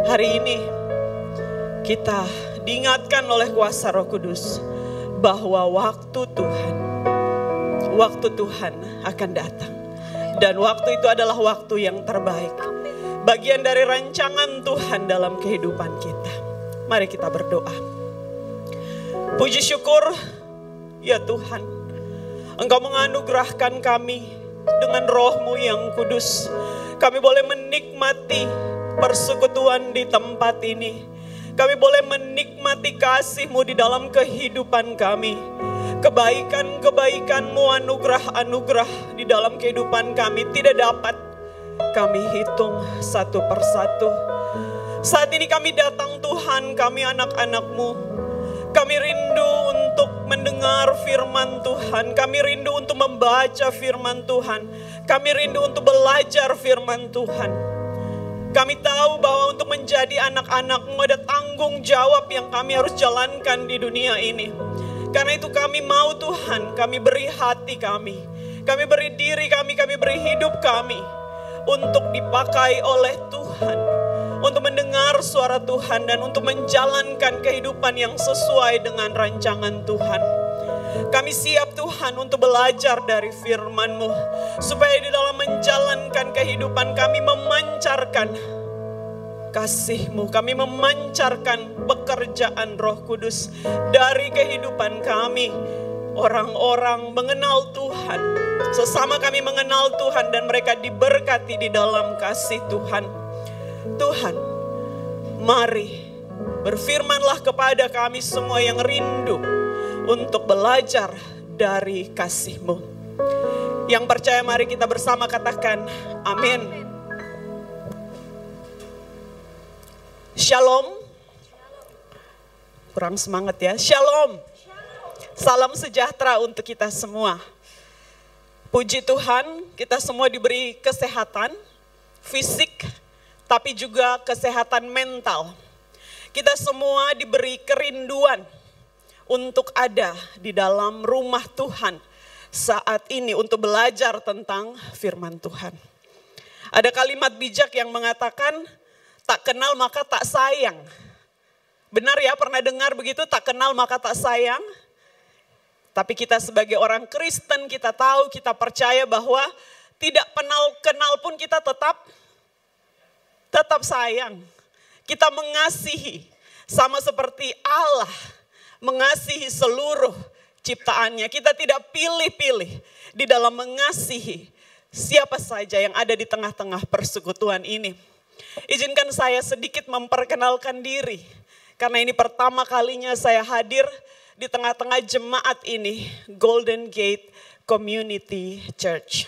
Hari ini kita diingatkan oleh kuasa Roh Kudus bahwa waktu Tuhan akan datang. Dan waktu itu adalah waktu yang terbaik. Bagian dari rancangan Tuhan dalam kehidupan kita. Mari kita berdoa. Puji syukur ya Tuhan, Engkau menganugerahkan kami dengan Roh-Mu yang kudus. Kami boleh menikmati persekutuan di tempat ini. Kami boleh menikmati kasih-Mu di dalam kehidupan kami. Kebaikan-kebaikan-Mu, anugerah-anugerah di dalam kehidupan kami tidak dapat kami hitung satu persatu. Saat ini kami datang Tuhan, kami anak-anak-Mu. Kami rindu untuk mendengar firman Tuhan. Kami rindu untuk membaca firman Tuhan. Kami rindu untuk belajar firman Tuhan. Kami tahu bahwa untuk menjadi anak-anak-Mu ada tanggung jawab yang kami harus jalankan di dunia ini. Karena itu kami mau Tuhan, kami beri hati kami. Kami beri diri kami beri hidup kami. Untuk dipakai oleh Tuhan. Untuk mendengar suara Tuhan dan untuk menjalankan kehidupan yang sesuai dengan rancangan Tuhan. Kami siap Tuhan untuk belajar dari firman-Mu. Supaya di dalam menjalankan kehidupan kami memancarkan kasih-Mu. Kami memancarkan pekerjaan Roh Kudus dari kehidupan kami. Orang-orang mengenal Tuhan. Sesama kami mengenal Tuhan dan mereka diberkati di dalam kasih Tuhan. Tuhan, mari berfirmanlah kepada kami semua yang rindu untuk belajar dari kasih-Mu. Yang percaya mari kita bersama katakan amin. Shalom. Kurang semangat ya. Shalom. Salam sejahtera untuk kita semua. Puji Tuhan, kita semua diberi kesehatan fisik, tapi juga kesehatan mental. Kita semua diberi kerinduan untuk ada di dalam rumah Tuhan saat ini untuk belajar tentang firman Tuhan. Ada kalimat bijak yang mengatakan, tak kenal maka tak sayang. Benar ya, pernah dengar begitu, tak kenal maka tak sayang? Tapi kita sebagai orang Kristen, kita tahu, kita percaya bahwa tidak kenal pun kita tetap sayang. Kita mengasihi sama seperti Allah mengasihi seluruh ciptaannya. Kita tidak pilih-pilih di dalam mengasihi siapa saja yang ada di tengah-tengah persekutuan ini. Izinkan saya sedikit memperkenalkan diri. Karena ini pertama kalinya saya hadir di tengah-tengah jemaat ini, Golden Gate Community Church.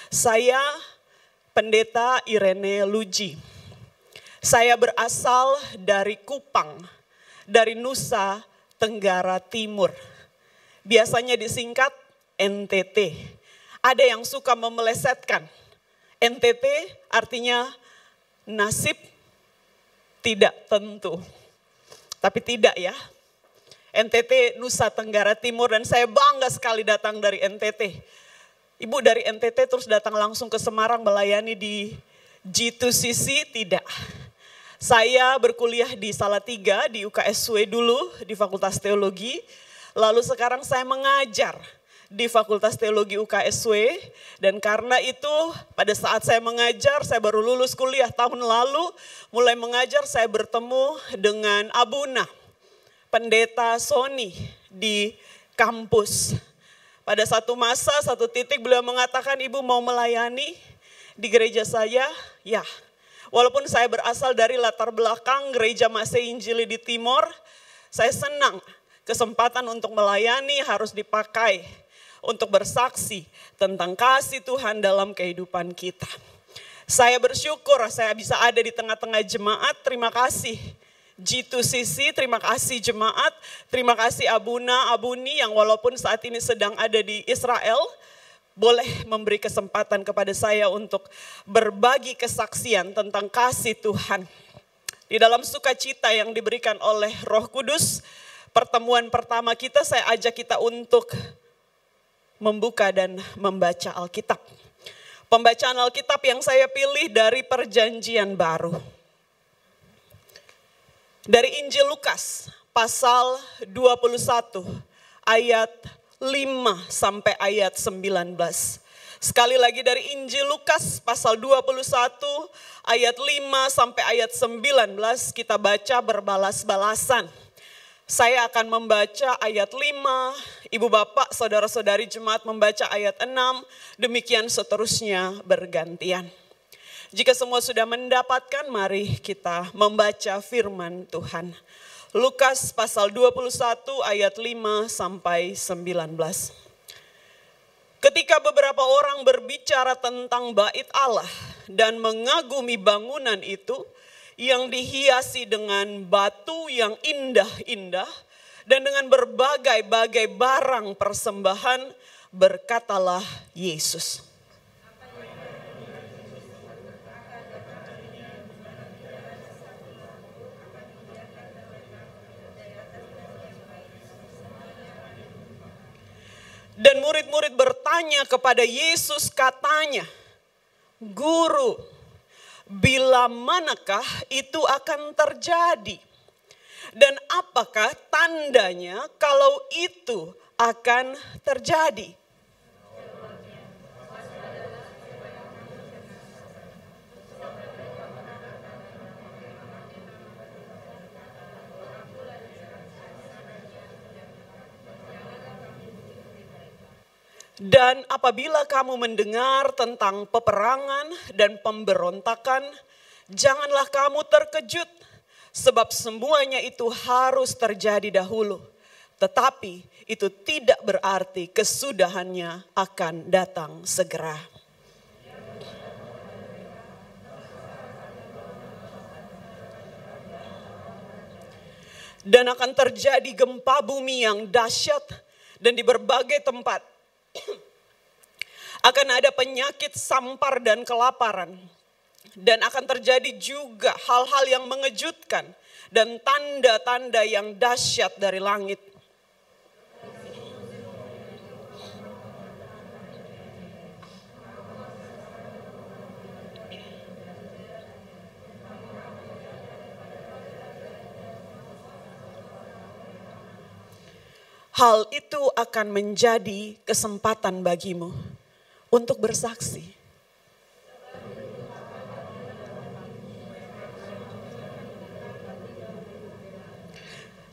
Saya Pendeta Irene Luji. Saya berasal dari Kupang, dari Nusa Tenggara Timur. Biasanya disingkat NTT. Ada yang suka memelesetkan. NTT artinya nasib tidak tentu. Tapi tidak ya. NTT Nusa Tenggara Timur dan saya bangga sekali datang dari NTT. Ibu dari NTT terus datang langsung ke Semarang melayani di G2CC? Tidak. Saya berkuliah di Salatiga, di UKSW dulu, di Fakultas Teologi. Lalu sekarang saya mengajar di Fakultas Teologi UKSW. Dan karena itu pada saat saya mengajar, saya baru lulus kuliah tahun lalu. Mulai mengajar saya bertemu dengan Abuna, Pendeta Sony di kampus. Pada satu masa, satu titik beliau mengatakan, ibu mau melayani di gereja saya? Ya. Walaupun saya berasal dari latar belakang gereja Masih Injili di Timor, saya senang kesempatan untuk melayani harus dipakai untuk bersaksi tentang kasih Tuhan dalam kehidupan kita. Saya bersyukur saya bisa ada di tengah-tengah jemaat, terima kasih. G2CC, terima kasih jemaat, terima kasih Abuna, Abuni yang walaupun saat ini sedang ada di Israel, boleh memberi kesempatan kepada saya untuk berbagi kesaksian tentang kasih Tuhan. Di dalam sukacita yang diberikan oleh Roh Kudus, pertemuan pertama kita saya ajak kita untuk membuka dan membaca Alkitab. Pembacaan Alkitab yang saya pilih dari Perjanjian Baru. Dari Injil Lukas pasal 21 ayat 5 sampai ayat 19. Sekali lagi dari Injil Lukas pasal 21 ayat 5 sampai ayat 19 kita baca berbalas-balasan. Saya akan membaca ayat 5, ibu bapak, saudara-saudari jemaat membaca ayat 6, demikian seterusnya bergantian. Jika semua sudah mendapatkan, mari kita membaca firman Tuhan. Lukas pasal 21 ayat 5 sampai 19. Ketika beberapa orang berbicara tentang bait Allah dan mengagumi bangunan itu yang dihiasi dengan batu yang indah-indah dan dengan berbagai-bagai barang persembahan, berkatalah Yesus. Dan murid-murid bertanya kepada Yesus, katanya, "Guru, bila manakah itu akan terjadi? Dan apakah tandanya kalau itu akan terjadi?" Dan apabila kamu mendengar tentang peperangan dan pemberontakan, janganlah kamu terkejut, sebab semuanya itu harus terjadi dahulu. Tetapi itu tidak berarti kesudahannya akan datang segera. Dan akan terjadi gempa bumi yang dahsyat dan di berbagai tempat. Akan ada penyakit, sampar dan kelaparan. Dan akan terjadi juga hal-hal yang mengejutkan dan tanda-tanda yang dahsyat dari langit. Hal itu akan menjadi kesempatan bagimu untuk bersaksi.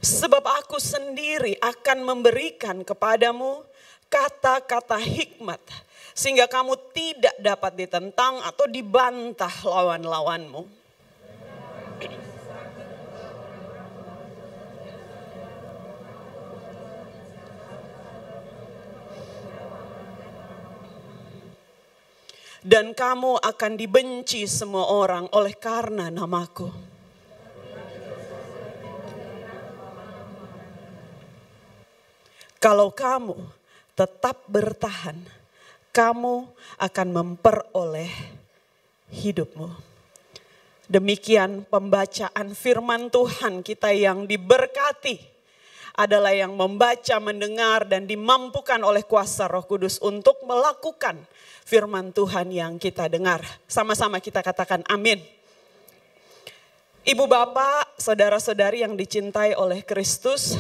Sebab aku sendiri akan memberikan kepadamu kata-kata hikmat, sehingga kamu tidak dapat ditentang atau dibantah lawan-lawanmu. Dan kamu akan dibenci semua orang oleh karena namaku. Kalau kamu tetap bertahan, kamu akan memperoleh hidupmu. Demikian pembacaan firman Tuhan kita yang diberkati adalah yang membaca, mendengar, dan dimampukan oleh kuasa Roh Kudus untuk melakukan firman Tuhan yang kita dengar. Sama-sama kita katakan amin. Ibu bapak, saudara-saudari yang dicintai oleh Kristus,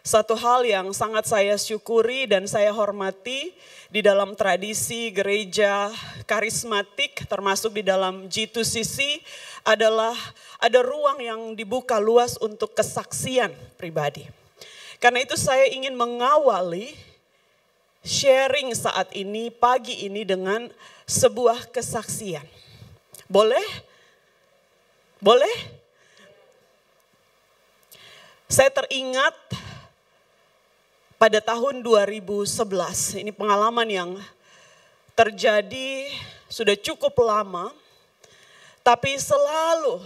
satu hal yang sangat saya syukuri dan saya hormati di dalam tradisi gereja karismatik termasuk di dalam G2CC adalah ada ruang yang dibuka luas untuk kesaksian pribadi. Karena itu saya ingin mengawali sharing saat ini, pagi ini dengan sebuah kesaksian. Boleh? Boleh? Saya teringat pada tahun 2011, ini pengalaman yang terjadi sudah cukup lama, tapi selalu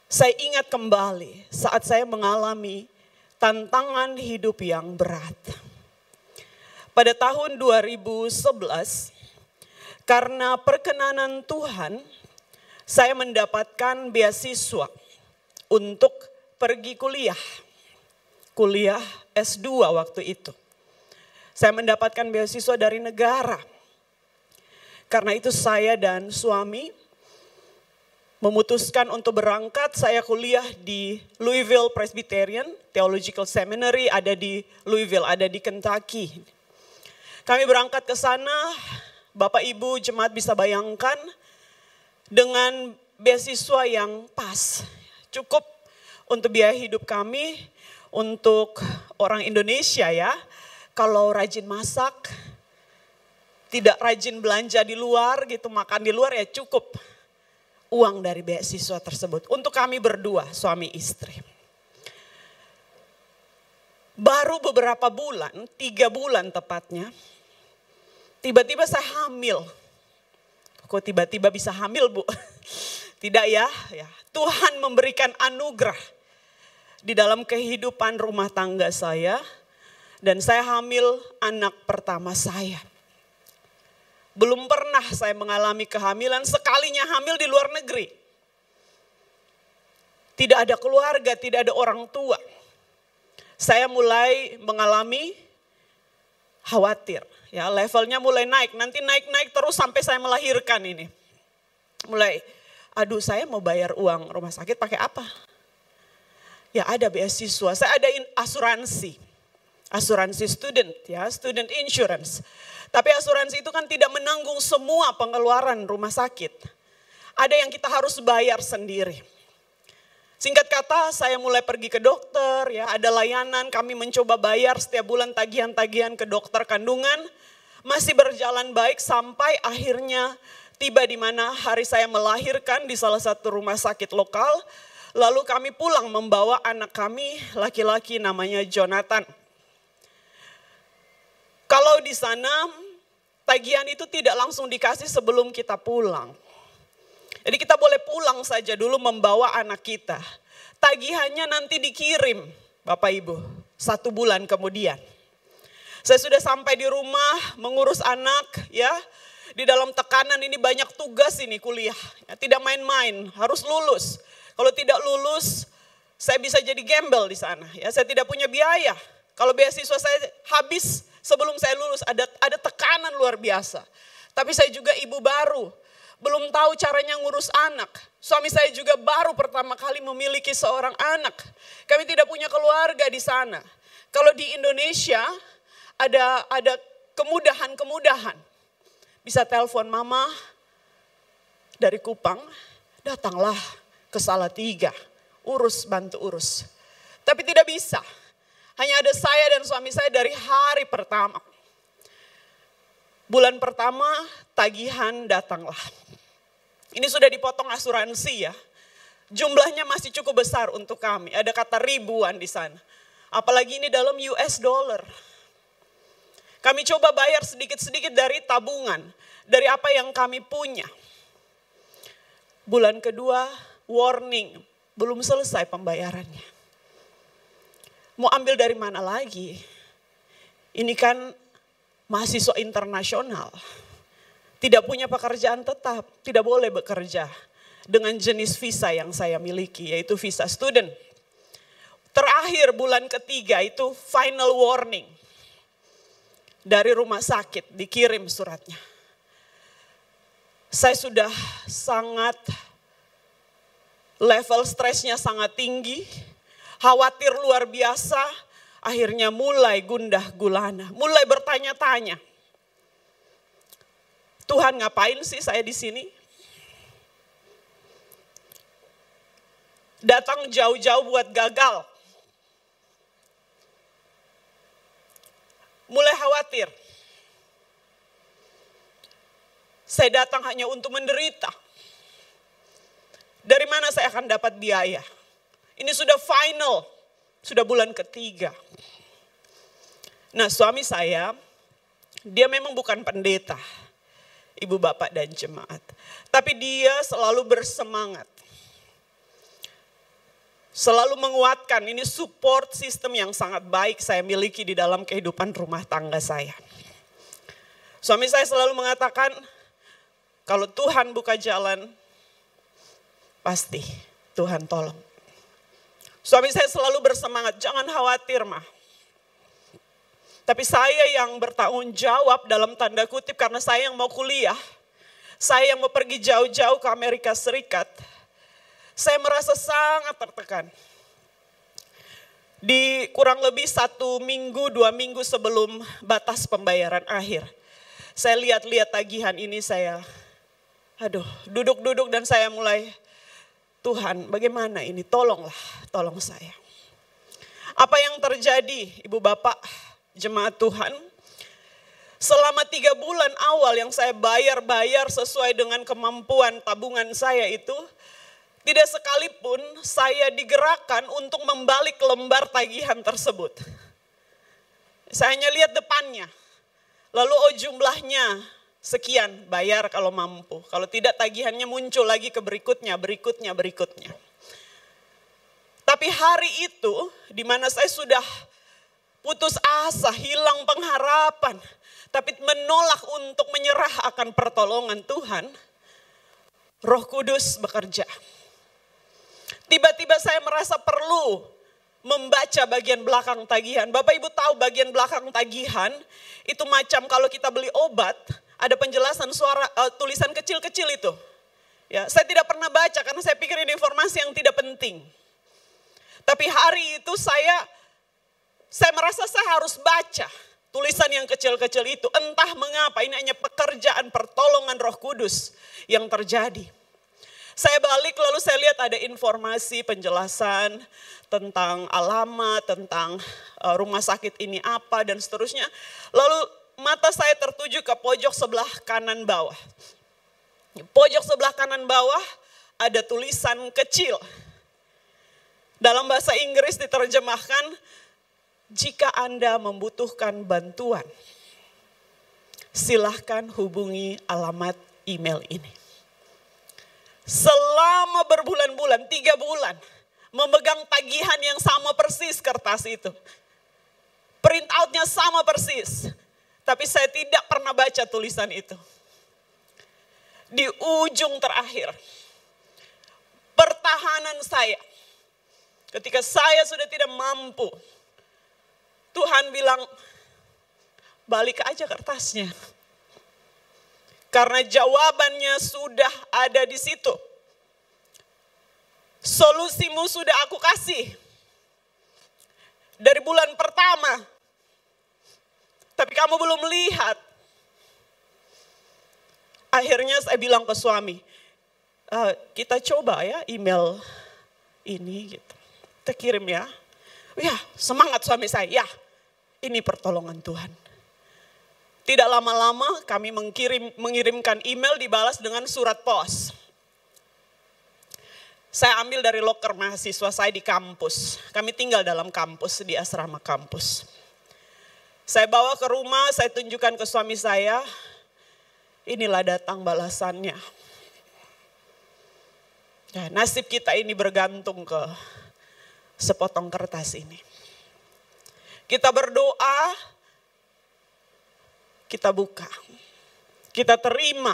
saya ingat kembali saat saya mengalami tantangan hidup yang berat. Pada tahun 2011, karena perkenanan Tuhan, saya mendapatkan beasiswa untuk pergi kuliah. Kuliah S2 waktu itu. Saya mendapatkan beasiswa dari negara. Karena itu saya dan suami memutuskan untuk berangkat. Saya kuliah di Louisville Presbyterian Theological Seminary, ada di Louisville, ada di Kentucky. Kami berangkat ke sana, Bapak Ibu jemaat bisa bayangkan, dengan beasiswa yang pas, cukup untuk biaya hidup kami, untuk orang Indonesia ya, kalau rajin masak, tidak rajin belanja di luar gitu, makan di luar ya cukup uang dari beasiswa tersebut. Untuk kami berdua, suami istri. Baru beberapa bulan, 3 bulan tepatnya, tiba-tiba saya hamil. Kok tiba-tiba bisa hamil, Bu? Tidak ya, Tuhan memberikan anugerah di dalam kehidupan rumah tangga saya. Dan saya hamil anak pertama saya. Belum pernah saya mengalami kehamilan, sekalinya hamil di luar negeri. Tidak ada keluarga, tidak ada orang tua. Saya mulai mengalami khawatir. Ya, levelnya mulai naik, nanti naik terus sampai saya melahirkan ini. Mulai, aduh saya mau bayar uang rumah sakit pakai apa? Ya ada beasiswa, saya ada asuransi student ya, student insurance. Tapi asuransi itu kan tidak menanggung semua pengeluaran rumah sakit. Ada yang kita harus bayar sendiri. Singkat kata saya mulai pergi ke dokter ya, ada layanan, kami mencoba bayar setiap bulan tagihan-tagihan ke dokter kandungan. Masih berjalan baik sampai akhirnya tiba di mana hari saya melahirkan di salah satu rumah sakit lokal. Lalu kami pulang membawa anak kami laki-laki namanya Jonathan. Kalau di sana tagihan itu tidak langsung dikasih sebelum kita pulang. Jadi kita boleh pulang saja dulu membawa anak kita. Tagihannya nanti dikirim Bapak Ibu 1 bulan kemudian. Saya sudah sampai di rumah mengurus anak ya. Di dalam tekanan ini banyak tugas ini kuliah. Ya, tidak main-main, harus lulus. Kalau tidak lulus saya bisa jadi gembel di sana. Ya, saya tidak punya biaya. Kalau beasiswa saya habis sebelum saya lulus, ada tekanan luar biasa. Tapi saya juga ibu baru, belum tahu caranya ngurus anak. Suami saya juga baru pertama kali memiliki seorang anak. Kami tidak punya keluarga di sana. Kalau di Indonesia ada kemudahan-kemudahan. Bisa telepon mama dari Kupang, datanglah ke Salatiga, bantu urus. Tapi tidak bisa. Hanya ada saya dan suami saya dari hari pertama. Bulan pertama tagihan datanglah. Ini sudah dipotong asuransi ya. Jumlahnya masih cukup besar untuk kami. Ada kata ribuan di sana. Apalagi ini dalam US dollar. Kami coba bayar sedikit-sedikit dari tabungan. Dari apa yang kami punya. Bulan kedua warning. Belum selesai pembayarannya. Mau ambil dari mana lagi? Ini kan mahasiswa internasional. Tidak punya pekerjaan tetap, tidak boleh bekerja dengan jenis visa yang saya miliki, yaitu visa student. Terakhir bulan ketiga itu final warning. Dari rumah sakit dikirim suratnya. Saya sudah sangat, level stresnya sangat tinggi. Khawatir luar biasa, akhirnya mulai gundah gulana, mulai bertanya-tanya. Tuhan ngapain sih saya di sini? Datang jauh-jauh buat gagal. Mulai khawatir. Saya datang hanya untuk menderita. Dari mana saya akan dapat biaya? Ini sudah final, sudah bulan ketiga. Nah suami saya, dia memang bukan pendeta, ibu bapak dan jemaat. Tapi dia selalu bersemangat. Selalu menguatkan, ini support system yang sangat baik saya miliki di dalam kehidupan rumah tangga saya. Suami saya selalu mengatakan, kalau Tuhan buka jalan, pasti Tuhan tolong. Suami saya selalu bersemangat, jangan khawatir mah. Tapi saya yang bertanggung jawab dalam tanda kutip karena saya yang mau kuliah. Saya yang mau pergi jauh-jauh ke Amerika Serikat. Saya merasa sangat tertekan. Di kurang lebih 1 minggu, 2 minggu sebelum batas pembayaran akhir. Saya lihat-lihat tagihan ini, saya duduk-duduk dan saya mulai, Tuhan bagaimana ini, tolonglah, tolong saya. Apa yang terjadi Ibu Bapak jemaat Tuhan? Selama 3 bulan awal yang saya bayar sesuai dengan kemampuan tabungan saya itu, tidak sekalipun saya digerakkan untuk membalik lembar tagihan tersebut. Saya hanya lihat depannya, lalu jumlahnya sekian, bayar kalau mampu. Kalau tidak tagihannya muncul lagi ke berikutnya. Tapi hari itu di mana saya sudah putus asa, hilang pengharapan, tapi menolak untuk menyerah akan pertolongan Tuhan, Roh Kudus bekerja. Tiba-tiba saya merasa perlu membaca bagian belakang tagihan. Bapak Ibu tahu bagian belakang tagihan itu macam kalau kita beli obat, ada penjelasan tulisan kecil-kecil itu. Ya, saya tidak pernah baca karena saya pikir ini informasi yang tidak penting. Tapi hari itu saya merasa saya harus baca tulisan yang kecil-kecil itu. Entah mengapa ini hanya pekerjaan pertolongan Roh Kudus yang terjadi. Saya balik lalu saya lihat ada informasi penjelasan tentang alamat, tentang rumah sakit ini apa dan seterusnya. Lalu mata saya tertuju ke pojok sebelah kanan bawah. Pojok sebelah kanan bawah ada tulisan kecil. Dalam bahasa Inggris diterjemahkan, jika Anda membutuhkan bantuan, silahkan hubungi alamat email ini. Selama berbulan-bulan, 3 bulan, memegang tagihan yang sama persis kertas itu. Print outnya sama persis. Tapi saya tidak pernah baca tulisan itu. Di ujung terakhir, pertahanan saya, ketika saya sudah tidak mampu, Tuhan bilang, balik aja kertasnya. Karena jawabannya sudah ada di situ. Solusimu sudah aku kasih. Dari bulan pertama. Tapi kamu belum lihat. Akhirnya saya bilang ke suami, kita coba ya email ini gitu. Kita kirim ya. Ya, semangat suami saya. Ya, ini pertolongan Tuhan. Tidak lama-lama kami mengirimkan email dibalas dengan surat pos. Saya ambil dari loker mahasiswa saya di kampus. Kami tinggal dalam kampus, di asrama kampus. Saya bawa ke rumah, saya tunjukkan ke suami saya. Inilah datang balasannya. Ya, nasib kita ini bergantung ke sepotong kertas ini. Kita berdoa, kita buka, kita terima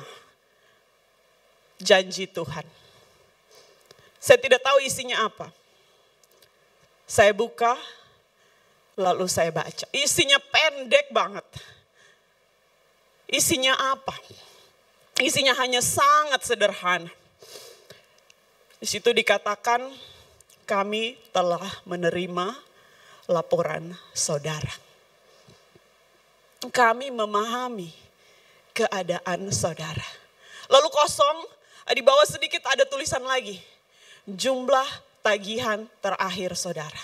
janji Tuhan. Saya tidak tahu isinya apa. Saya buka, lalu saya baca. Isinya pendek banget. Isinya apa? Isinya hanya sangat sederhana. Di situ dikatakan, kami telah menerima laporan saudara. Kami memahami keadaan saudara. Lalu kosong, di bawah sedikit ada tulisan lagi. Jumlah tagihan terakhir saudara.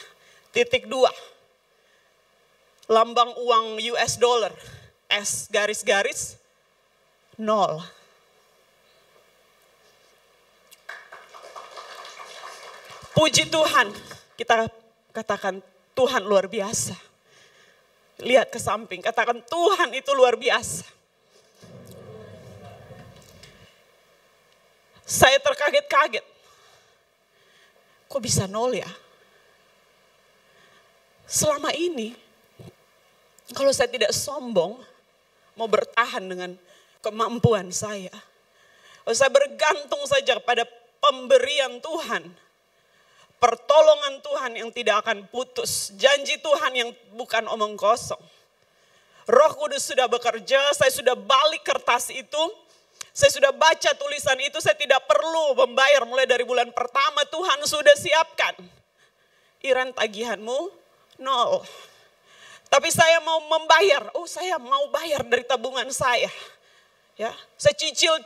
Titik 2. Lambang uang US dollar. S garis-garis 0. Puji Tuhan, kita katakan Tuhan luar biasa. Lihat ke samping, katakan Tuhan itu luar biasa. Saya terkaget-kaget. Kok bisa 0 ya? Selama ini, kalau saya tidak sombong, mau bertahan dengan kemampuan saya. Kalau saya bergantung saja pada pemberian Tuhan. Pertolongan Tuhan yang tidak akan putus. Janji Tuhan yang bukan omong kosong. Roh Kudus sudah bekerja, saya sudah balik kertas itu. Saya sudah baca tulisan itu, saya tidak perlu membayar mulai dari bulan pertama, Tuhan sudah siapkan. Iuran tagihanmu 0. Tapi saya mau membayar, saya mau bayar dari tabungan saya. Ya, saya cicil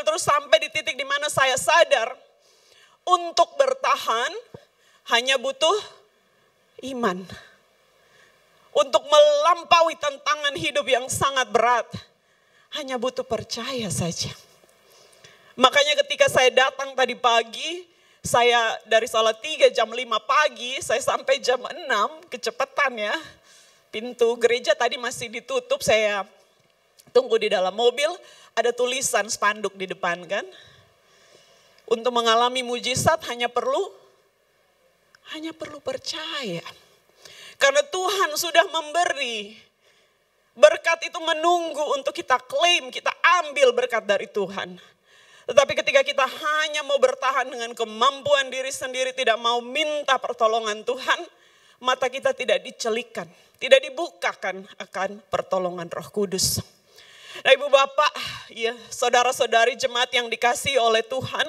terus sampai di titik di mana saya sadar untuk bertahan hanya butuh iman. Untuk melampaui tantangan hidup yang sangat berat, hanya butuh percaya saja. Makanya ketika saya datang tadi pagi, saya dari Salatiga jam 5 pagi, saya sampai jam 6, kecepatan ya. Pintu gereja tadi masih ditutup, saya tunggu di dalam mobil, ada tulisan spanduk di depan kan. Untuk mengalami mujizat hanya perlu percaya. Karena Tuhan sudah memberi. Berkat itu menunggu untuk kita klaim, kita ambil berkat dari Tuhan. Tetapi ketika kita hanya mau bertahan dengan kemampuan diri sendiri, tidak mau minta pertolongan Tuhan, mata kita tidak dicelikan, tidak dibukakan akan pertolongan Roh Kudus. Nah, Ibu Bapak, ya, saudara-saudari jemaat yang dikasihi oleh Tuhan,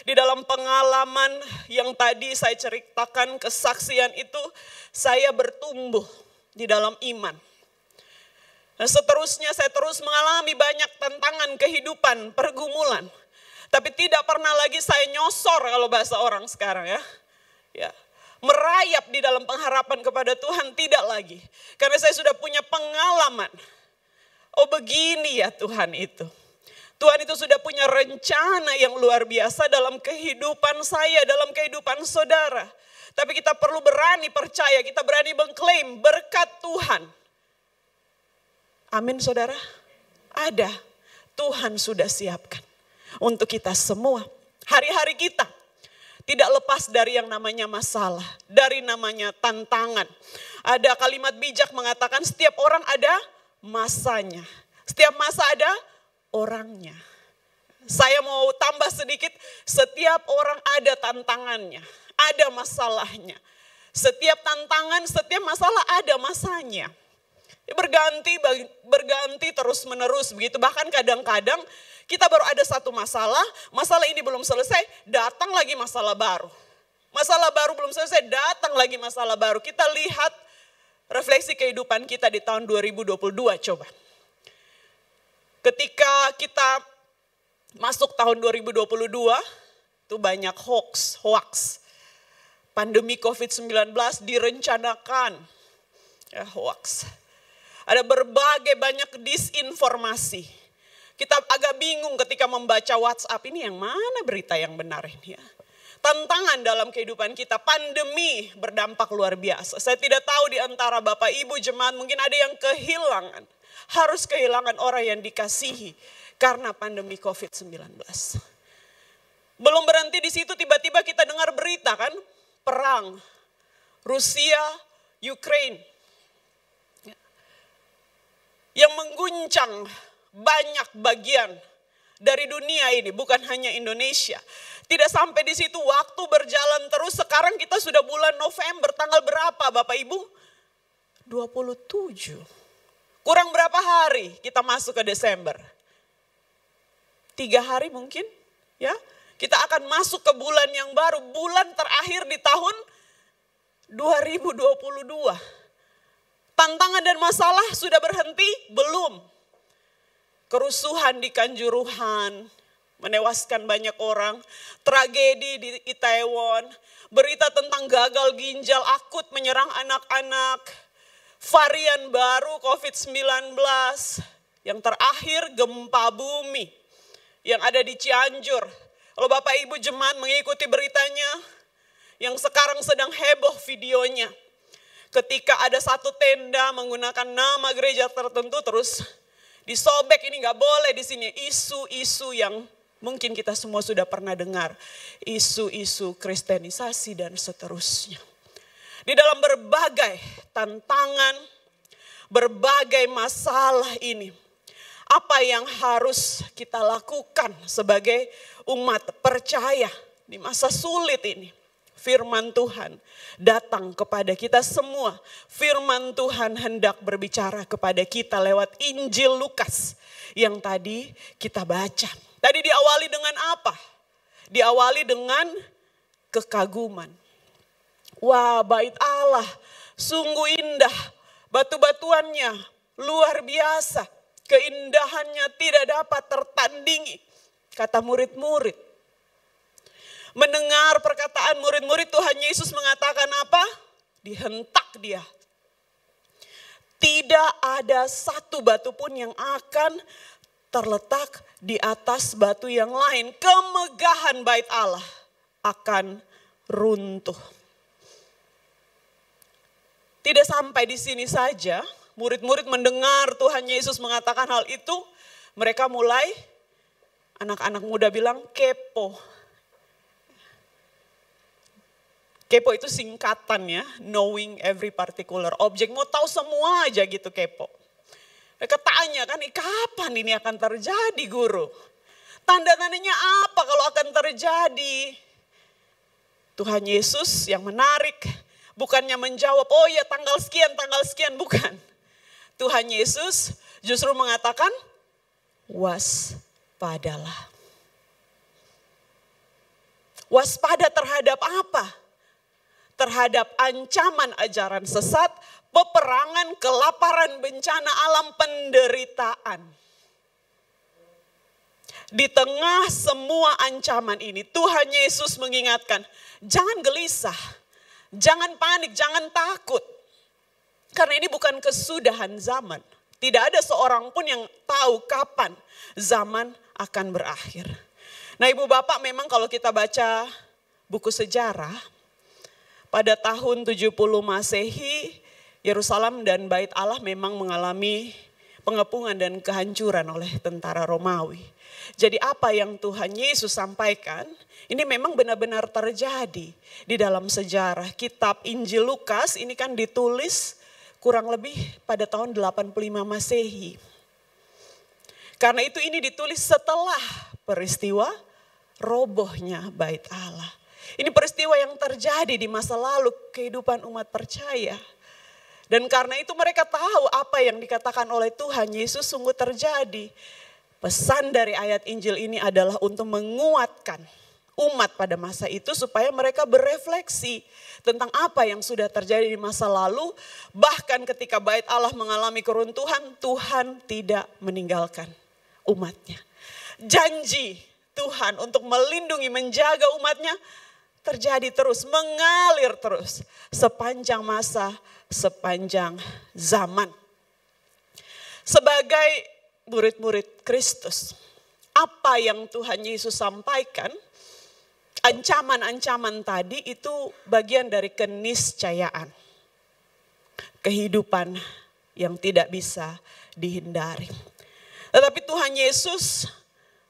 di dalam pengalaman yang tadi saya ceritakan, kesaksian itu, saya bertumbuh di dalam iman. Dan seterusnya saya terus mengalami banyak tantangan kehidupan, pergumulan. Tapi tidak pernah lagi saya nyosor kalau bahasa orang sekarang ya. Ya, merayap di dalam pengharapan kepada Tuhan, tidak lagi. Karena saya sudah punya pengalaman. Oh begini ya Tuhan itu. Tuhan itu sudah punya rencana yang luar biasa dalam kehidupan saya, dalam kehidupan saudara. Tapi kita perlu berani percaya, kita berani mengklaim berkat Tuhan. Amin saudara. Ada, Tuhan sudah siapkan untuk kita semua. Hari-hari kita tidak lepas dari yang namanya masalah, dari namanya tantangan. Ada kalimat bijak mengatakan setiap orang ada masanya. Setiap masa ada orangnya. Saya mau tambah sedikit, setiap orang ada tantangannya, ada masalahnya. Setiap tantangan, setiap masalah ada masanya. Berganti terus menerus begitu. Bahkan kadang-kadang kita baru ada satu masalah ini belum selesai, datang lagi masalah baru. Masalah baru belum selesai, datang lagi masalah baru. Kita lihat refleksi kehidupan kita di tahun 2022 coba. Ketika kita masuk tahun 2022, itu banyak hoax. Pandemi COVID-19 direncanakan, ya hoax. Ada berbagai banyak disinformasi. Kita agak bingung ketika membaca WhatsApp, ini yang mana berita yang benar ini ya. Tantangan dalam kehidupan kita, pandemi berdampak luar biasa. Saya tidak tahu di antara Bapak Ibu jemaat mungkin ada yang kehilangan. Harus kehilangan orang yang dikasihi karena pandemi COVID-19. Belum berhenti di situ, tiba-tiba kita dengar berita kan, perang Rusia, Ukraine. Yang mengguncang banyak bagian dari dunia ini, bukan hanya Indonesia. Tidak sampai di situ, waktu berjalan terus, sekarang kita sudah bulan November, tanggal berapa Bapak Ibu? 27. Kurang berapa hari kita masuk ke Desember? 3 hari mungkin, ya. Kita akan masuk ke bulan yang baru, bulan terakhir di tahun 2022. Tantangan dan masalah sudah berhenti? Belum. Kerusuhan di Kanjuruhan menewaskan banyak orang, tragedi di Itaewon, berita tentang gagal ginjal akut menyerang anak-anak, varian baru COVID-19, yang terakhir gempa bumi yang ada di Cianjur. Kalau Bapak Ibu jemaat mengikuti beritanya, yang sekarang sedang heboh videonya, ketika ada satu tenda menggunakan nama gereja tertentu terus disobek, ini nggak boleh di sini. Isu-isu yang mungkin kita semua sudah pernah dengar, isu-isu kristenisasi dan seterusnya. Di dalam berbagai tantangan, berbagai masalah ini, apa yang harus kita lakukan sebagai umat percaya di masa sulit ini? Firman Tuhan datang kepada kita semua. Firman Tuhan hendak berbicara kepada kita lewat Injil Lukas yang tadi kita baca. Tadi diawali dengan apa? Diawali dengan kekaguman. Wah, bait Allah sungguh indah, batu-batuannya luar biasa, keindahannya tidak dapat tertandingi, kata murid-murid. Mendengar perkataan murid-murid, Tuhan Yesus mengatakan apa? Dihentak dia. Tidak ada satu batu pun yang akan terletak di atas batu yang lain. Kemegahan bait Allah akan runtuh. Tidak sampai di sini saja, murid-murid mendengar Tuhan Yesus mengatakan hal itu, mereka mulai, anak-anak muda bilang kepo. Kepo itu singkatan ya, knowing every particular object, mau tahu semua aja gitu kepo. Mereka tanya kan, kapan ini akan terjadi guru? Tanda-tandanya apa kalau akan terjadi? Tuhan Yesus yang menarik, bukannya menjawab, oh ya tanggal sekian, bukan. Tuhan Yesus justru mengatakan, waspadalah. Waspada terhadap apa? Terhadap ancaman ajaran sesat, peperangan, kelaparan, bencana alam, penderitaan. Di tengah semua ancaman ini, Tuhan Yesus mengingatkan, jangan gelisah, jangan panik, jangan takut. Karena ini bukan kesudahan zaman. Tidak ada seorang pun yang tahu kapan zaman akan berakhir. Nah, Ibu Bapak, memang kalau kita baca buku sejarah, pada tahun 70 Masehi, Yerusalem dan Bait Allah memang mengalami pengepungan dan kehancuran oleh tentara Romawi. Jadi apa yang Tuhan Yesus sampaikan, ini memang benar-benar terjadi di dalam sejarah. Kitab Injil Lukas ini kan ditulis kurang lebih pada tahun 85 Masehi. Karena itu ini ditulis setelah peristiwa robohnya Bait Allah. Ini peristiwa yang terjadi di masa lalu kehidupan umat percaya. Dan karena itu mereka tahu apa yang dikatakan oleh Tuhan Yesus sungguh terjadi. Pesan dari ayat Injil ini adalah untuk menguatkan umat pada masa itu supaya mereka berefleksi tentang apa yang sudah terjadi di masa lalu. Bahkan ketika Bait Allah mengalami keruntuhan, Tuhan tidak meninggalkan umatnya. Janji Tuhan untuk melindungi, menjaga umatnya terjadi terus, mengalir terus sepanjang masa, sepanjang zaman. Sebagai murid-murid Kristus, apa yang Tuhan Yesus sampaikan, ancaman-ancaman tadi itu bagian dari keniscayaan. Kehidupan yang tidak bisa dihindari. Tetapi Tuhan Yesus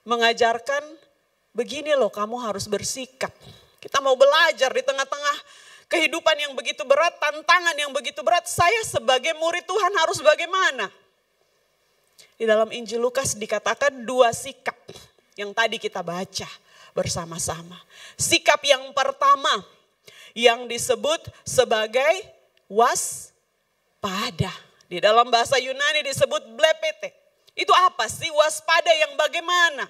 mengajarkan, begini loh kamu harus bersikap. Kita mau belajar di tengah-tengah kehidupan yang begitu berat, tantangan yang begitu berat. Saya sebagai murid Tuhan harus bagaimana? Di dalam Injil Lukas dikatakan dua sikap yang tadi kita baca bersama-sama. Sikap yang pertama yang disebut sebagai waspada. Di dalam bahasa Yunani disebut blepete. Itu apa sih waspada yang bagaimana?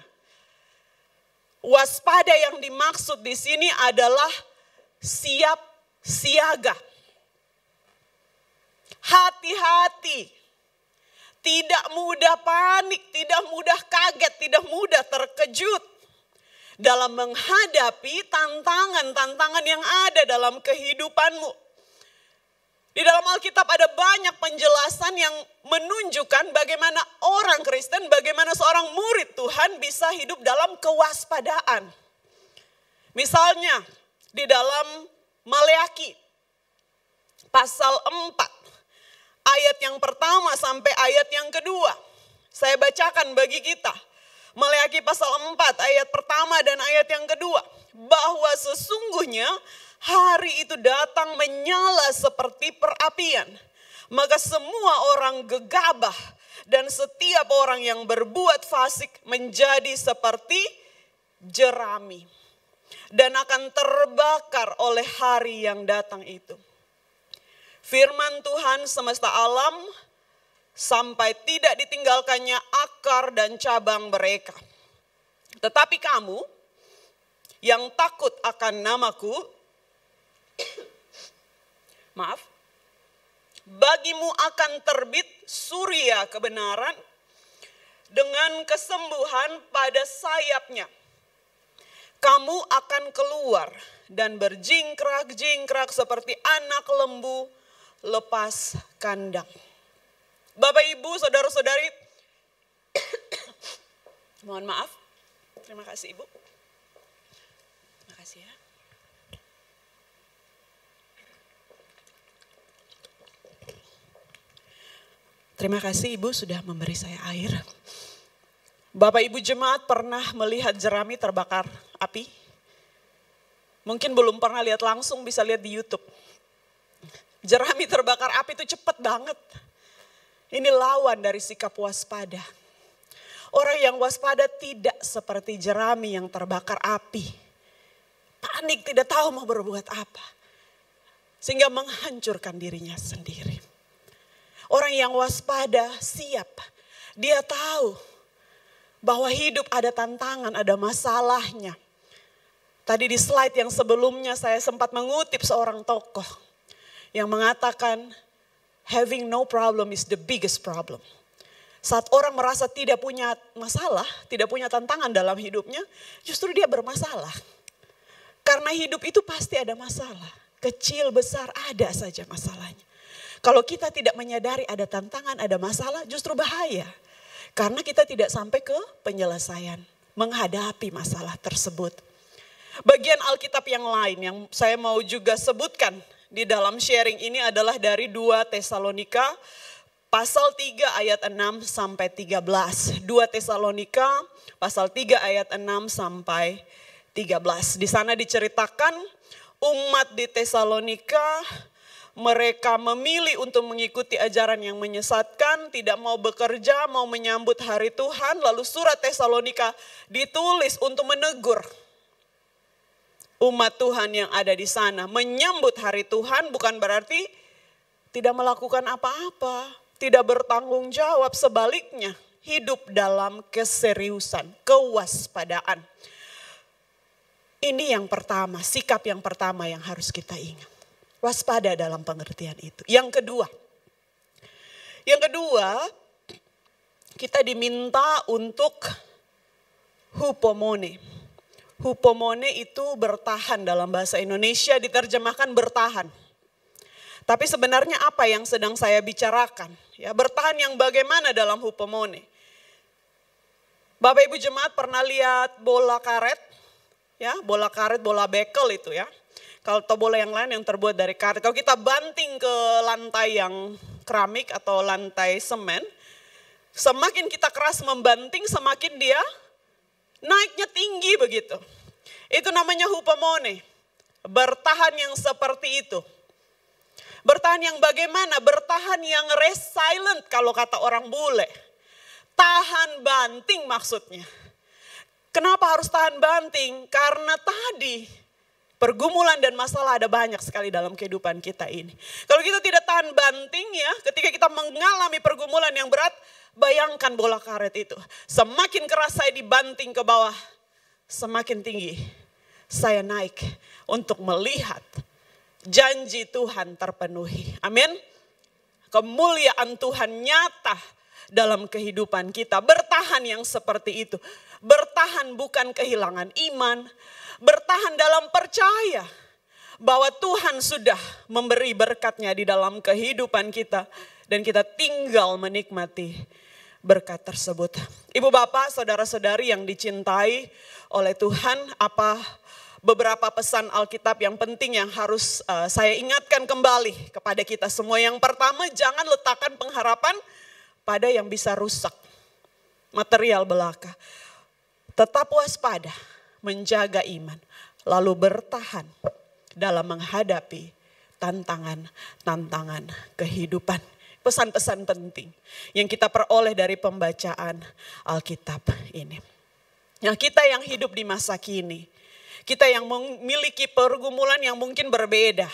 Waspada yang dimaksud di sini adalah siap siaga. Hati-hati. Tidak mudah panik, tidak mudah kaget, tidak mudah terkejut dalam menghadapi tantangan-tantangan yang ada dalam kehidupanmu. Di dalam Alkitab ada banyak penjelasan yang menunjukkan bagaimana orang Kristen, bagaimana seorang murid Tuhan bisa hidup dalam kewaspadaan. Misalnya di dalam Maleaki pasal 4 ayat yang pertama sampai ayat yang kedua. Saya bacakan bagi kita. Maleaki pasal 4 ayat pertama dan ayat yang kedua. Bahwa sesungguhnya hari itu datang menyala seperti perapian. Maka semua orang gegabah dan setiap orang yang berbuat fasik menjadi seperti jerami. Dan akan terbakar oleh hari yang datang itu. Firman Tuhan semesta alam sampai tidak ditinggalkannya akar dan cabang mereka. Tetapi kamu yang takut akan namaku, bagimu akan terbit surya kebenaran dengan kesembuhan pada sayapnya. Kamu akan keluar dan berjingkrak-jingkrak seperti anak lembu lepas kandang. Bapak, Ibu, saudara-saudari, mohon maaf. Terima kasih, Ibu. Terima kasih ya. Terima kasih Ibu sudah memberi saya air. Bapak Ibu jemaat pernah melihat jerami terbakar api? Mungkin belum pernah lihat langsung, bisa lihat di YouTube. Jerami terbakar api itu cepat banget. Ini lawan dari sikap waspada. Orang yang waspada tidak seperti jerami yang terbakar api. Panik, tidak tahu mau berbuat apa. Sehingga menghancurkan dirinya sendiri. Orang yang waspada siap. Dia tahu bahwa hidup ada tantangan, ada masalahnya. Tadi di slide yang sebelumnya saya sempat mengutip seorang tokoh yang mengatakan having no problem is the biggest problem. Saat orang merasa tidak punya masalah, tidak punya tantangan dalam hidupnya, justru dia bermasalah. Karena hidup itu pasti ada masalah. Kecil, besar, ada saja masalahnya. Kalau kita tidak menyadari ada tantangan, ada masalah, justru bahaya. Karena kita tidak sampai ke penyelesaian, menghadapi masalah tersebut. Bagian Alkitab yang lain yang saya mau juga sebutkan di dalam sharing ini adalah dari 2 Tesalonika pasal 3 ayat 6 sampai 13. 2 Tesalonika pasal 3 ayat 6 sampai 13. Di sana diceritakan umat di Tesalonika, mereka memilih untuk mengikuti ajaran yang menyesatkan, tidak mau bekerja, mau menyambut hari Tuhan. Lalu surat Tesalonika ditulis untuk menegur umat Tuhan yang ada di sana. Menyambut hari Tuhan bukan berarti tidak melakukan apa-apa, tidak bertanggung jawab. Sebaliknya, hidup dalam keseriusan, kewaspadaan. Ini yang pertama, sikap yang pertama yang harus kita ingat. Waspada dalam pengertian itu. Yang kedua, kita diminta untuk hupomone. Hupomone itu bertahan dalam bahasa Indonesia, diterjemahkan bertahan. Tapi sebenarnya apa yang sedang saya bicarakan? Ya, bertahan yang bagaimana dalam hupomone? Bapak Ibu jemaat pernah lihat bola karet? Ya, bola karet, bola bekel itu ya. Kalau bola yang lain yang terbuat dari karet. Kalau kita banting ke lantai yang keramik atau lantai semen, semakin kita keras membanting, semakin dia naiknya tinggi begitu. Itu namanya hupomone. Bertahan yang seperti itu. Bertahan yang bagaimana? Bertahan yang resilient kalau kata orang bule. Tahan banting maksudnya. Kenapa harus tahan banting? Karena tadi pergumulan dan masalah ada banyak sekali dalam kehidupan kita ini. Kalau kita tidak tahan banting ya, ketika kita mengalami pergumulan yang berat, bayangkan bola karet itu. Semakin keras saya dibanting ke bawah, semakin tinggi saya naik untuk melihat janji Tuhan terpenuhi. Amin. Kemuliaan Tuhan nyata dalam kehidupan kita. Bertahan yang seperti itu. Bertahan bukan kehilangan iman. Bertahan dalam percaya bahwa Tuhan sudah memberi berkat-Nya di dalam kehidupan kita. Dan kita tinggal menikmati berkat tersebut. Ibu bapak, saudara-saudari yang dicintai oleh Tuhan, apa beberapa pesan Alkitab yang penting yang harus saya ingatkan kembali kepada kita semua. Yang pertama, jangan letakkan pengharapan pada yang bisa rusak, material belaka. Tetap waspada, menjaga iman, lalu bertahan dalam menghadapi tantangan-tantangan kehidupan. Pesan-pesan penting yang kita peroleh dari pembacaan Alkitab ini. Nah, kita yang hidup di masa kini, kita yang memiliki pergumulan yang mungkin berbeda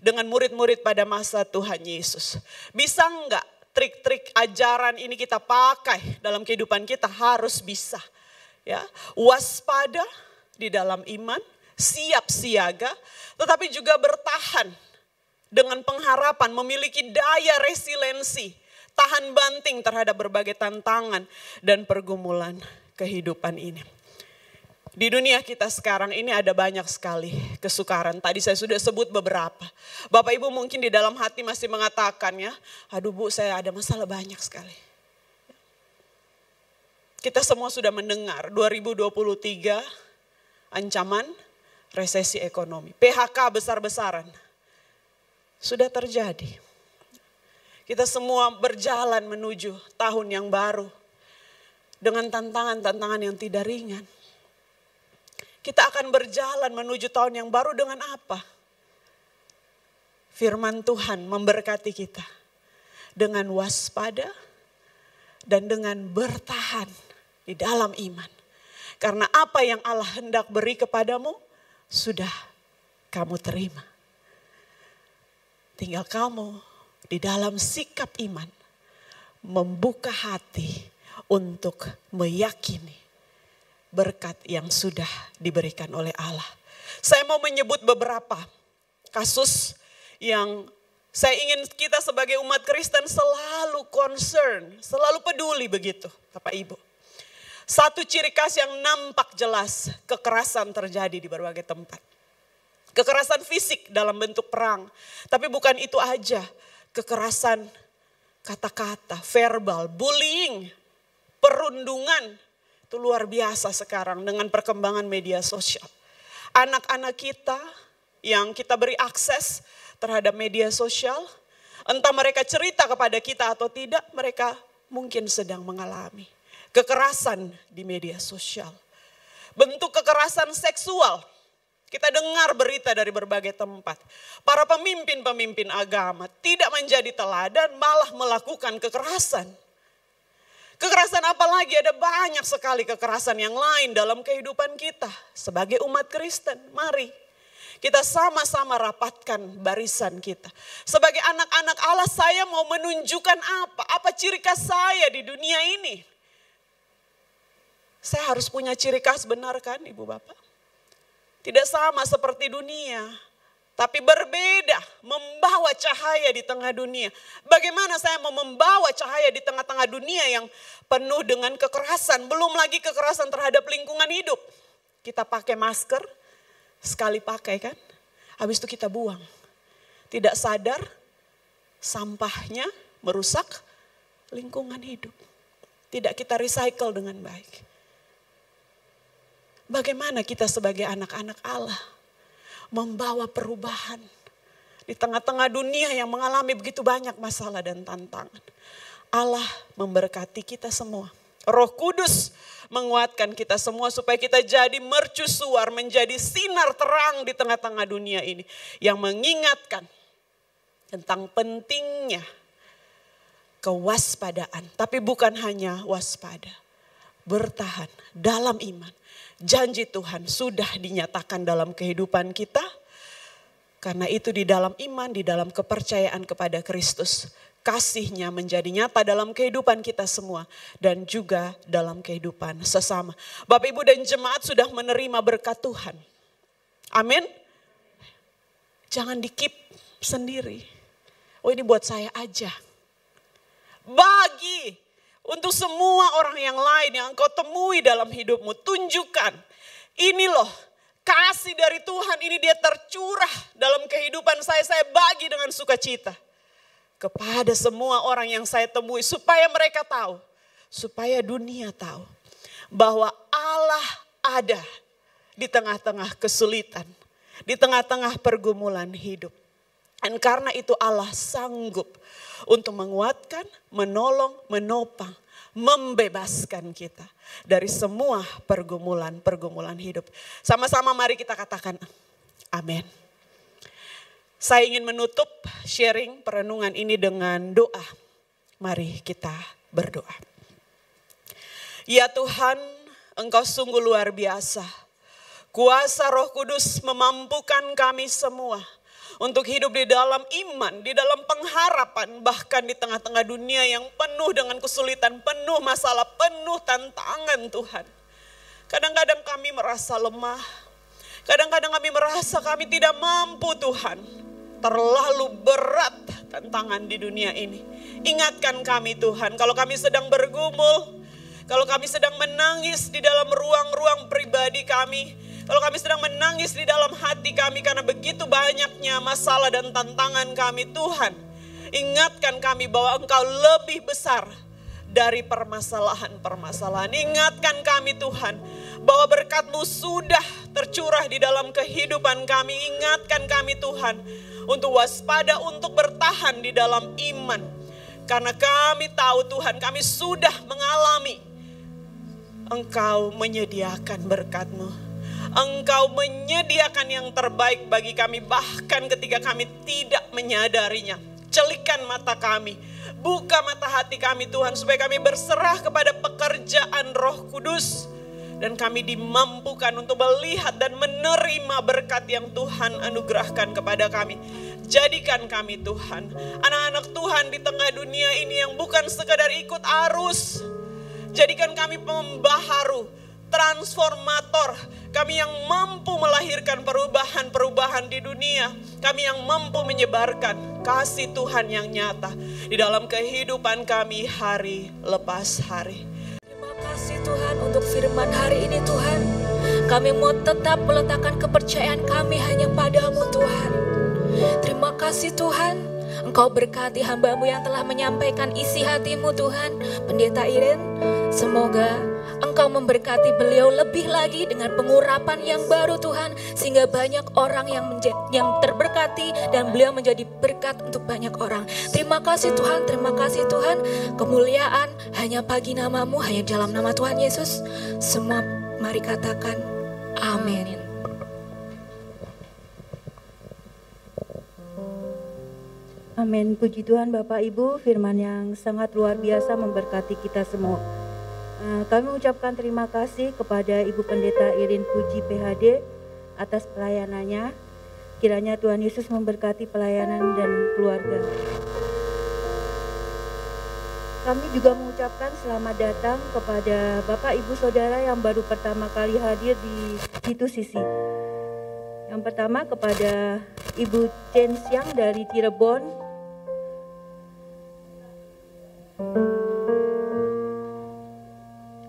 dengan murid-murid pada masa Tuhan Yesus. Bisa enggak trik-trik ajaran ini kita pakai dalam kehidupan kita harus bisa. Ya, waspada di dalam iman, siap siaga, tetapi juga bertahan dengan pengharapan, memiliki daya resiliensi, tahan banting terhadap berbagai tantangan dan pergumulan kehidupan ini. Di dunia kita sekarang ini ada banyak sekali kesukaran. Tadi saya sudah sebut beberapa. Bapak Ibu mungkin di dalam hati masih mengatakan ya, aduh Bu, saya ada masalah banyak sekali. Kita semua sudah mendengar 2023 ancaman resesi ekonomi. PHK besar-besaran sudah terjadi. Kita semua berjalan menuju tahun yang baru dengan tantangan-tantangan yang tidak ringan. Kita akan berjalan menuju tahun yang baru dengan apa? Firman Tuhan memberkati kita dengan waspada dan dengan bertahan di dalam iman. Karena apa yang Allah hendak beri kepadamu sudah kamu terima. Tinggal kamu di dalam sikap iman membuka hati untuk meyakini berkat yang sudah diberikan oleh Allah. Saya mau menyebut beberapa kasus yang saya ingin kita sebagai umat Kristen selalu concern, selalu peduli begitu Bapak Ibu. Satu ciri khas yang nampak jelas, kekerasan terjadi di berbagai tempat. Kekerasan fisik dalam bentuk perang, tapi bukan itu aja. Kekerasan kata-kata, verbal, bullying, perundungan. Itu luar biasa sekarang dengan perkembangan media sosial. Anak-anak kita yang kita beri akses terhadap media sosial, entah mereka cerita kepada kita atau tidak, mereka mungkin sedang mengalami kekerasan di media sosial. Bentuk kekerasan seksual, kita dengar berita dari berbagai tempat. Para pemimpin-pemimpin agama tidak menjadi teladan, malah melakukan kekerasan. Kekerasan apa lagi? Ada banyak sekali kekerasan yang lain dalam kehidupan kita. Sebagai umat Kristen, mari kita sama-sama rapatkan barisan kita. Sebagai anak-anak Allah, saya mau menunjukkan apa? Apa ciri khas saya di dunia ini? Saya harus punya ciri khas, benar kan Ibu Bapak? Tidak sama seperti dunia. Tapi berbeda, membawa cahaya di tengah dunia. Bagaimana saya mau membawa cahaya di tengah-tengah dunia yang penuh dengan kekerasan. Belum lagi kekerasan terhadap lingkungan hidup. Kita pakai masker, sekali pakai kan. Habis itu kita buang. Tidak sadar, sampahnya merusak lingkungan hidup. Tidak kita recycle dengan baik. Bagaimana kita sebagai anak-anak Allah membawa perubahan di tengah-tengah dunia yang mengalami begitu banyak masalah dan tantangan. Allah memberkati kita semua. Roh Kudus menguatkan kita semua supaya kita jadi mercusuar, menjadi sinar terang di tengah-tengah dunia ini. Yang mengingatkan tentang pentingnya kewaspadaan. Tapi bukan hanya waspada, bertahan dalam iman. Janji Tuhan sudah dinyatakan dalam kehidupan kita. Karena itu di dalam iman, di dalam kepercayaan kepada Kristus. Kasih-Nya menjadi nyata dalam kehidupan kita semua. Dan juga dalam kehidupan sesama. Bapak Ibu dan jemaat sudah menerima berkat Tuhan. Amin. Jangan di-keep sendiri. Oh, ini buat saya aja. Bagi untuk semua orang yang lain yang engkau temui dalam hidupmu. Tunjukkan, ini loh kasih dari Tuhan, ini dia tercurah dalam kehidupan saya. Saya bagi dengan sukacita kepada semua orang yang saya temui. Supaya mereka tahu, supaya dunia tahu bahwa Allah ada di tengah-tengah kesulitan. Di tengah-tengah pergumulan hidup. Dan karena itu Allah sanggup untuk menguatkan, menolong, menopang, membebaskan kita dari semua pergumulan hidup. Sama-sama mari kita katakan amin. Saya ingin menutup sharing perenungan ini dengan doa. Mari kita berdoa. Ya Tuhan, Engkau sungguh luar biasa. Kuasa Roh Kudus memampukan kami semua Untuk hidup di dalam iman, di dalam pengharapan, bahkan di tengah-tengah dunia yang penuh dengan kesulitan, penuh masalah, penuh tantangan Tuhan. Kadang-kadang kami merasa lemah, kadang-kadang kami merasa kami tidak mampu Tuhan. Terlalu berat tantangan di dunia ini. Ingatkan kami Tuhan, kalau kami sedang bergumul, kalau kami sedang menangis di dalam ruang-ruang pribadi kami, kalau kami sedang menangis di dalam hati kami karena begitu banyaknya masalah dan tantangan kami, Tuhan, ingatkan kami bahwa Engkau lebih besar dari permasalahan-permasalahan. Ingatkan kami Tuhan, bahwa berkat-Mu sudah tercurah di dalam kehidupan kami. Ingatkan kami Tuhan, untuk waspada, untuk bertahan di dalam iman. Karena kami tahu Tuhan, kami sudah mengalami Engkau menyediakan berkat-Mu. Engkau menyediakan yang terbaik bagi kami, bahkan ketika kami tidak menyadarinya. Celikan mata kami, buka mata hati kami Tuhan, supaya kami berserah kepada pekerjaan Roh Kudus. Dan kami dimampukan untuk melihat dan menerima berkat yang Tuhan anugerahkan kepada kami. Jadikan kami Tuhan, anak-anak Tuhan di tengah dunia ini yang bukan sekadar ikut arus. Jadikan kami pembaharu, transformator, kami yang mampu melahirkan perubahan-perubahan di dunia, kami yang mampu menyebarkan kasih Tuhan yang nyata di dalam kehidupan kami hari lepas hari. Terima kasih Tuhan untuk firman hari ini Tuhan. Kami mau tetap meletakkan kepercayaan kami hanya padamu Tuhan. Terima kasih Tuhan, Engkau berkati hamba-Mu yang telah menyampaikan isi hati-Mu Tuhan, Pendeta Iren. Semoga Engkau memberkati beliau lebih lagi dengan pengurapan yang baru Tuhan, sehingga banyak orang yang terberkati dan beliau menjadi berkat untuk banyak orang. Terima kasih Tuhan, terima kasih Tuhan. Kemuliaan hanya bagi nama-Mu, hanya dalam nama Tuhan Yesus. Semua mari katakan amin. Amin. Puji Tuhan Bapak Ibu, firman yang sangat luar biasa memberkati kita semua. Kami mengucapkan terima kasih kepada Ibu Pendeta Irin Puji PhD atas pelayanannya. Kiranya Tuhan Yesus memberkati pelayanan dan keluarga. Kami juga mengucapkan selamat datang kepada Bapak Ibu Saudara yang baru pertama kali hadir di situ sisi. Yang pertama kepada Ibu Chen Xiang dari Cirebon.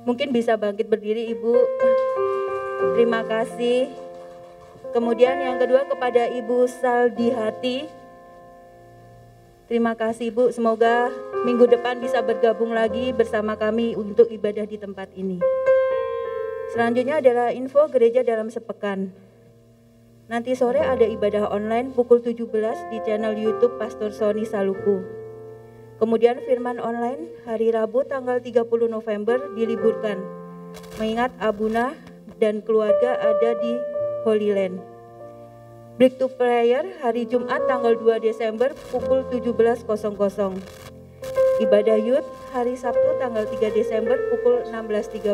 Mungkin bisa bangkit berdiri Ibu. Terima kasih. Kemudian yang kedua kepada Ibu Saldi Hati. Terima kasih Ibu. Semoga minggu depan bisa bergabung lagi bersama kami untuk ibadah di tempat ini. Selanjutnya adalah info gereja dalam sepekan. Nanti sore ada ibadah online pukul 17 di channel YouTube Pastor Sony Saluku. Kemudian firman online hari Rabu tanggal 30 November diliburkan, mengingat Abuna dan keluarga ada di Holy Land. Break to prayer hari Jumat tanggal 2 Desember pukul 17.00. Ibadah youth hari Sabtu tanggal 3 Desember pukul 16.30.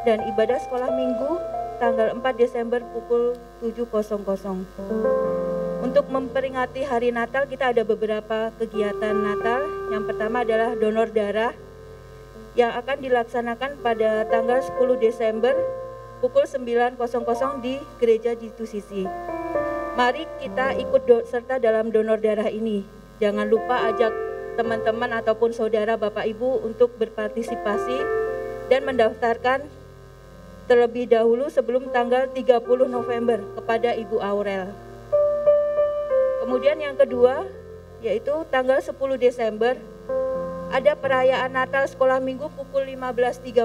Dan ibadah sekolah minggu tanggal 4 Desember pukul 7.00. Untuk memperingati hari Natal kita ada beberapa kegiatan Natal. Yang pertama adalah donor darah yang akan dilaksanakan pada tanggal 10 Desember pukul 9.00 di gereja di Tusisi. Mari kita ikut serta dalam donor darah ini. Jangan lupa ajak teman-teman ataupun saudara Bapak Ibu untuk berpartisipasi dan mendaftarkan terlebih dahulu sebelum tanggal 30 November kepada Ibu Aurel. Kemudian yang kedua, yaitu tanggal 10 Desember, ada perayaan Natal sekolah minggu pukul 15.30.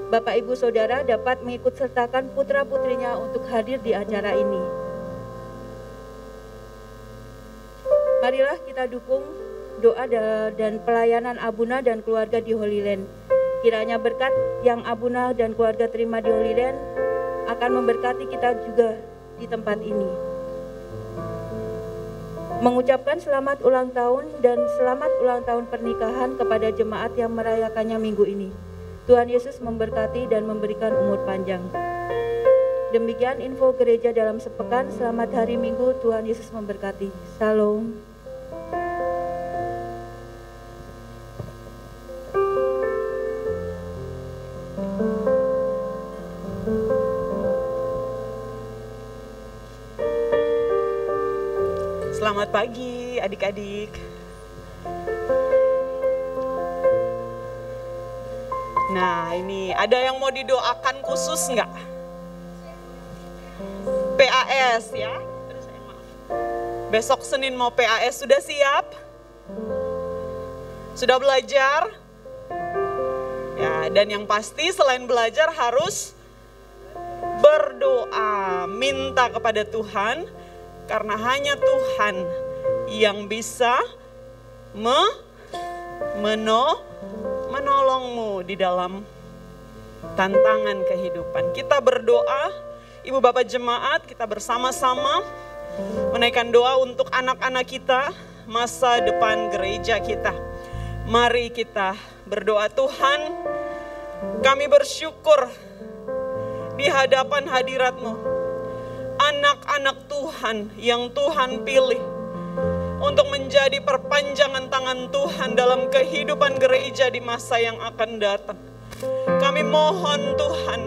Bapak Ibu Saudara dapat mengikut sertakan putra-putrinya untuk hadir di acara ini. Marilah kita dukung doa dan pelayanan Abuna dan keluarga di Holy Land. Kiranya berkat yang Abuna dan keluarga terima di Holy Land akan memberkati kita juga di tempat ini. Mengucapkan selamat ulang tahun dan selamat ulang tahun pernikahan kepada jemaat yang merayakannya minggu ini. Tuhan Yesus memberkati dan memberikan umur panjang. Demikian info gereja dalam sepekan. Selamat hari Minggu, Tuhan Yesus memberkati. Shalom. Selamat pagi adik-adik. Nah, ini ada yang mau didoakan khusus nggak? PAS ya. Besok Senin mau PAS, sudah siap? Sudah belajar? Ya, dan yang pasti selain belajar harus berdoa, minta kepada Tuhan, karena hanya Tuhan yang bisa menolongmu di dalam tantangan kehidupan. Kita berdoa. Ibu Bapak Jemaat, kita bersama-sama menaikkan doa untuk anak-anak kita, masa depan gereja kita. Mari kita berdoa. Tuhan, kami bersyukur di hadapan hadirat-Mu. Anak-anak Tuhan yang Tuhan pilih untuk menjadi perpanjangan tangan Tuhan dalam kehidupan gereja di masa yang akan datang. Kami mohon Tuhan,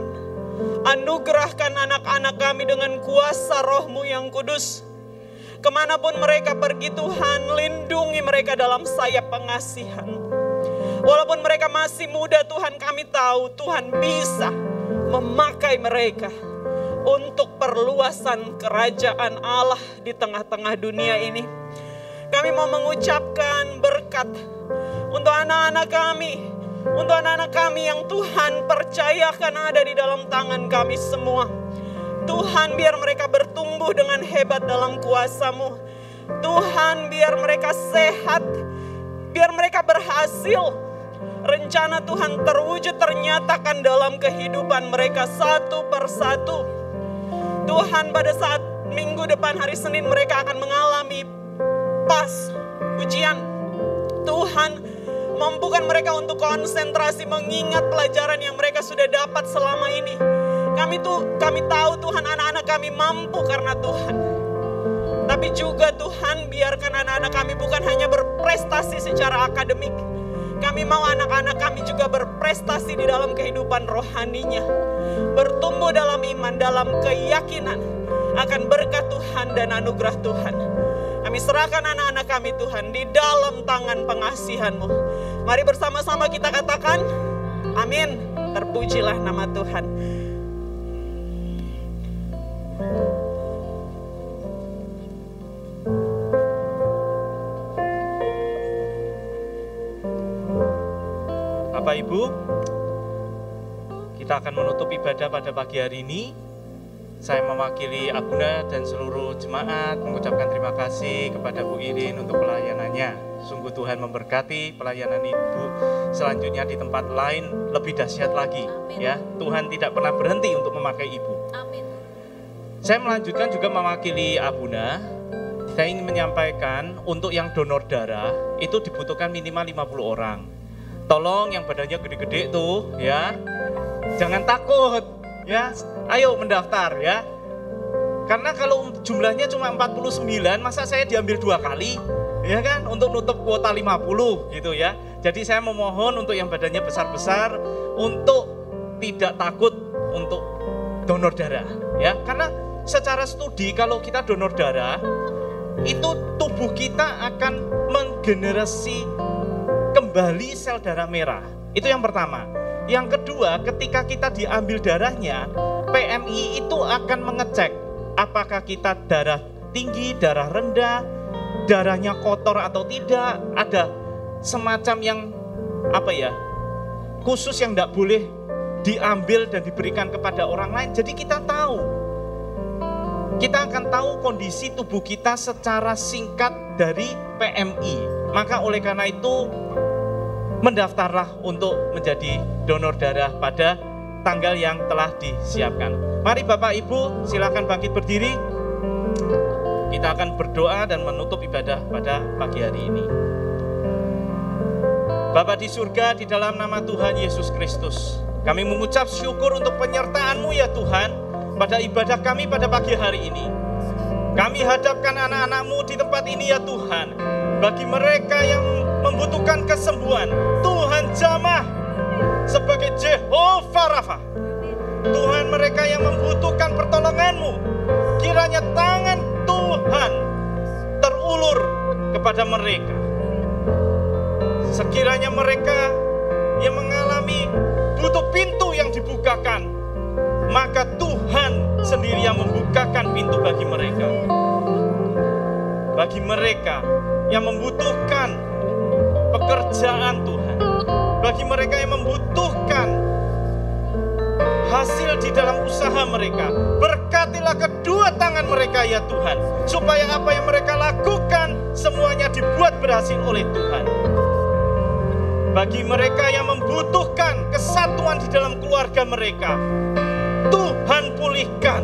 anugerahkan anak-anak kami dengan kuasa Roh-Mu yang kudus. Kemanapun mereka pergi Tuhan, lindungi mereka dalam sayap pengasihan. Walaupun mereka masih muda Tuhan, kami tahu Tuhan bisa memakai mereka untuk perluasan kerajaan Allah di tengah-tengah dunia ini. Kami mau mengucapkan berkat untuk anak-anak kami. Untuk anak-anak kami yang Tuhan percayakan ada di dalam tangan kami semua. Tuhan, biar mereka bertumbuh dengan hebat dalam kuasa-Mu. Tuhan, biar mereka sehat, biar mereka berhasil. Rencana Tuhan terwujud, ternyatakan dalam kehidupan mereka satu persatu. Tuhan, pada saat minggu depan hari Senin mereka akan mengalami ujian. Tuhan, mampukan mereka untuk konsentrasi mengingat pelajaran yang mereka sudah dapat selama ini. Kami tahu Tuhan, anak-anak kami mampu karena Tuhan. Tapi juga Tuhan, biarkan anak-anak kami bukan hanya berprestasi secara akademik. Kami mau anak-anak kami juga berprestasi di dalam kehidupan rohaninya. Bertumbuh dalam iman, dalam keyakinan akan berkat Tuhan dan anugerah Tuhan. Kami serahkan anak-anak kami Tuhan di dalam tangan pengasihan-Mu. Mari bersama-sama kita katakan, amin. Terpujilah nama Tuhan. Bapak Ibu, kita akan menutup ibadah pada pagi hari ini. Saya mewakili Abuna dan seluruh jemaat mengucapkan terima kasih kepada Bu Irin untuk pelayanannya. Sungguh Tuhan memberkati pelayanan Ibu selanjutnya di tempat lain lebih dahsyat lagi. Amin. Ya, Tuhan tidak pernah berhenti untuk memakai Ibu. Amin. Saya melanjutkan juga mewakili Abuna. Saya ingin menyampaikan untuk yang donor darah itu dibutuhkan minimal 50 orang. Tolong yang badannya gede-gede tuh ya, jangan takut ya, ayo mendaftar ya. Karena kalau jumlahnya cuma 49, masa saya diambil 2 kali ya kan, untuk nutup kuota 50 gitu ya. Jadi saya memohon untuk yang badannya besar-besar untuk tidak takut untuk donor darah ya. Karena secara studi kalau kita donor darah itu tubuh kita akan menggenerasi kembali sel darah merah. Itu yang pertama. Yang kedua, ketika kita diambil darahnya, PMI itu akan mengecek apakah kita darah tinggi, darah rendah, darahnya kotor atau tidak, ada semacam yang khusus yang tidak boleh diambil dan diberikan kepada orang lain. Jadi kita akan tahu kondisi tubuh kita secara singkat dari PMI. Maka oleh karena itu mendaftarlah untuk menjadi donor darah pada tanggal yang telah disiapkan. Mari Bapak Ibu silakan bangkit berdiri. Kita akan berdoa dan menutup ibadah pada pagi hari ini. Bapa di surga, di dalam nama Tuhan Yesus Kristus, kami mengucap syukur untuk penyertaan-Mu ya Tuhan. pada ibadah kami pada pagi hari ini. Kami hadapkan anak-anak-Mu di tempat ini ya Tuhan. Bagi mereka yang membutuhkan kesembuhan, Tuhan jamah sebagai Jehovah Rafa. Tuhan, mereka yang membutuhkan pertolongan-Mu, kiranya tangan Tuhan terulur kepada mereka. Sekiranya mereka yang mengalami butuh pintu yang dibukakan, maka Tuhan sendiri yang membukakan pintu bagi mereka. Bagi mereka yang membutuhkan pekerjaan Tuhan, bagi mereka yang membutuhkan hasil di dalam usaha mereka, berkatilah kedua tangan mereka ya Tuhan, supaya apa yang mereka lakukan semuanya dibuat berhasil oleh Tuhan. Bagi mereka yang membutuhkan kesatuan di dalam keluarga mereka, Tuhan pulihkan.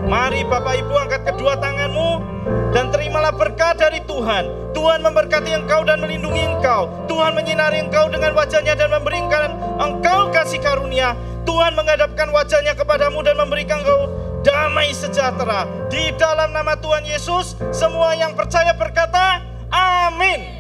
Mari Bapak Ibu angkat kedua tangan-Mu dan terimalah berkat dari Tuhan. Tuhan memberkati engkau dan melindungi engkau. Tuhan menyinari engkau dengan wajah-Nya dan memberikan engkau kasih karunia. Tuhan menghadapkan wajah-Nya kepadamu dan memberikan engkau damai sejahtera. Di dalam nama Tuhan Yesus, semua yang percaya berkata, amin.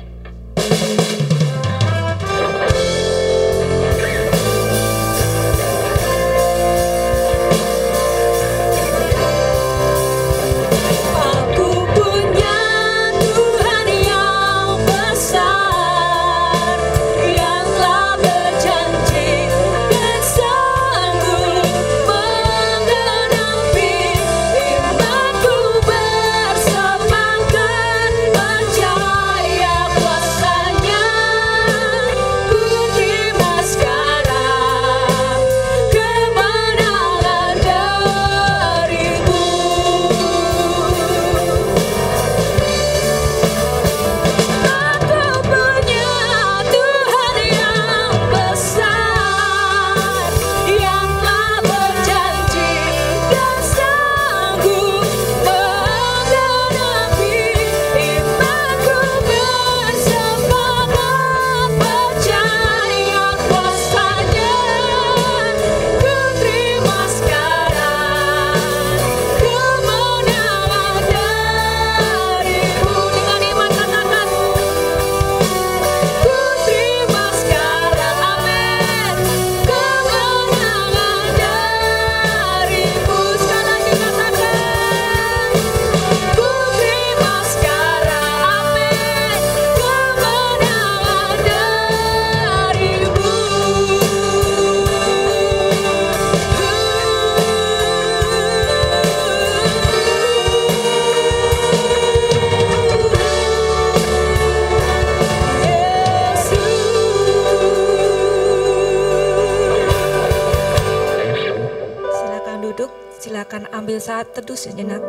Silakan ambil saat teduh sejenak.